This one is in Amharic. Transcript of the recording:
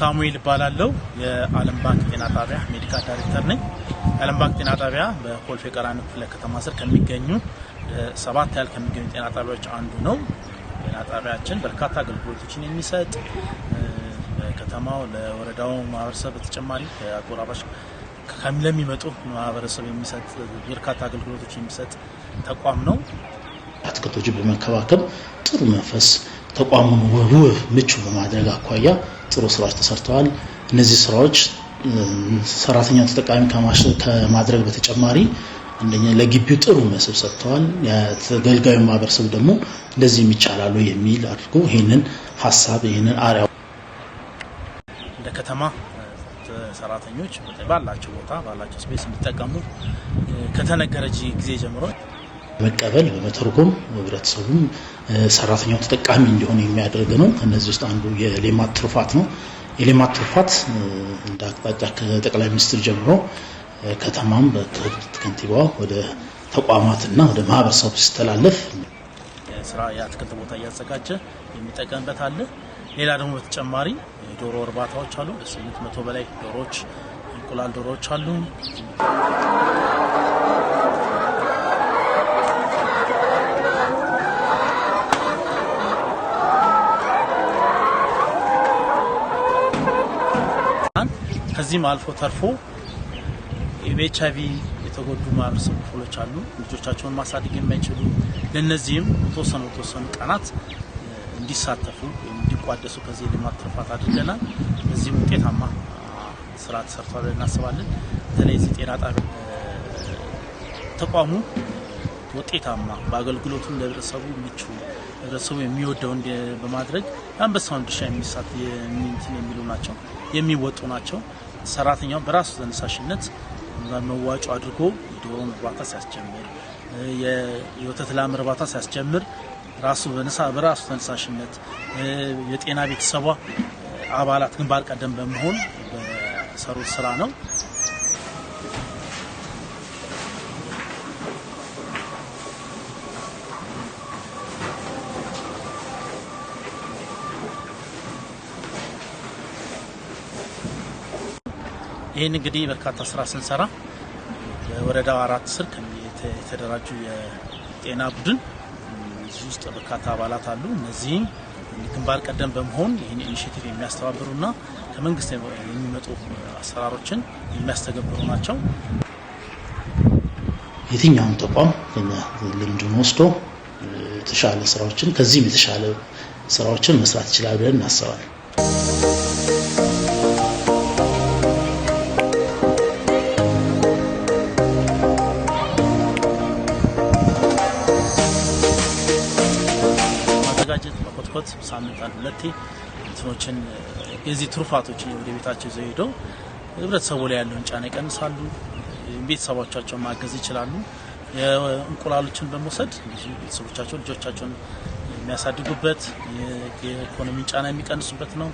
ሳሙኤል ባላለው የዓለም ባንክ ጤና ጣቢያ ሜዲካል ዳይሬክተር ነኝ። የዓለም ባንክ ጤና ጣቢያ በኮልፌ ቀራኒዮ ክፍለ ከተማ ስር ከሚገኙ 7 ያህል ከሚገኙ ጤና ጣቢያዎች አንዱ ነው። ጤና ጣቢያችን በርካታ አገልግሎቶችን የሚሰጥ ከተማው ለወረዳው ማህበረሰብ በተጨማሪ ከአጎራባች ለሚመጡ ማህበረሰብ የሚሰጥ በርካታ አገልግሎቶችን የሚሰጥ ተቋም ነው። አትክልቶችን በመከባከብ ጥሩ መንፈስ ተቋሙን ውብ ምቹ በማድረግ አኳያ ጥሩ ስራዎች ተሰርተዋል። እነዚህ ስራዎች ሰራተኛው ተጠቃሚ ከማድረግ በተጨማሪ አንደኛ ለግቢው ጥሩ መስህብ ሰጥተዋል። የተገልጋዩ ማህበረሰብ ደግሞ እንደዚህ የሚቻላሉ የሚል አድርጎ ይሄንን ሐሳብ ይሄንን አሪያ እንደ ከተማ ሰራተኞች ባላቸው ቦታ ባላቸው ስፔስ እንዲጠቀሙ ከተነገረ ጊዜ ጀምሮ መቀበል በመተርጎም ህብረተሰቡም ሰራተኛው ተጠቃሚ እንዲሆን የሚያደርግ ነው። እነዚህ ውስጥ አንዱ የሌማት ትሩፋት ነው። የሌማት ትሩፋት እንደ አቅጣጫ ከጠቅላይ ሚኒስትር ጀምሮ ከተማም በከንቲባው ወደ ተቋማትና ወደ ማህበረሰቡ ሲስተላለፍ ስራ የአትክልት ቦታ እያዘጋጀ የሚጠቀምበት አለ። ሌላ ደግሞ በተጨማሪ ዶሮ እርባታዎች አሉ። 800 በላይ ዶሮዎች እንቁላል ዶሮዎች አሉ። ከዚህም አልፎ ተርፎ የኤችአይቪ የተጎዱ ማህበረሰብ ክፍሎች አሉ። ልጆቻቸውን ማሳደግ የማይችሉ ለነዚህም ተወሰኑ ቀናት እንዲሳተፉ እንዲቋደሱ ከዚህ የልማት ትሩፋት አድርገናል። በዚህም ውጤታማ ስራ ተሰርቷል ብለን እናስባለን። በተለይ እዚህ ጤና ጣቢያ ተቋሙ ውጤታማ በአገልግሎቱ ለህብረተሰቡ ምቹ ህብረተሰቡ የሚወደው በማድረግ አንበሳውን ድርሻ የሚሉ ናቸው የሚወጡ ናቸው። ሰራተኛው በራሱ ተነሳሽነት መዋጮ አድርጎ የዶሮ እርባታ ሲያስጀምር የወተት ላም እርባታ ሲያስጀምር በራሱ ተነሳሽነት የጤና ቤተሰቧ አባላት ግንባር ቀደም በመሆን በሰሩት ስራ ነው። ይሄን እንግዲህ በርካታ ስራ ስንሰራ በወረዳው 4 ስር የተደራጁ የጤና ቡድን እዚህ ውስጥ በርካታ አባላት አሉ። እነዚህ ግንባር ቀደም በመሆን ይሄን ኢኒሺየቲቭ የሚያስተባብሩና ከመንግስት የሚመጡ አሰራሮችን የሚያስተገብሩ ናቸው። የትኛውም ተቋም ልምዱን ወስዶ የተሻለ ስራዎችን ከዚህም የተሻለ ስራዎችን መስራት ይችላል ብለን እናስባለን። መኮትኮት ሳምንት አንድ ሁለቴ እንትኖችን የዚህ ትሩፋቶችን ወደ ቤታቸው ይዘው ሄደው ህብረተሰቡ ላይ ያለውን ጫና ይቀንሳሉ። ቤተሰቦቻቸውን ማገዝ ይችላሉ። የእንቁላሎችን በመውሰድ ቤተሰቦቻቸው ልጆቻቸውን የሚያሳድጉበት የኢኮኖሚ ጫና የሚቀንሱበት ነው።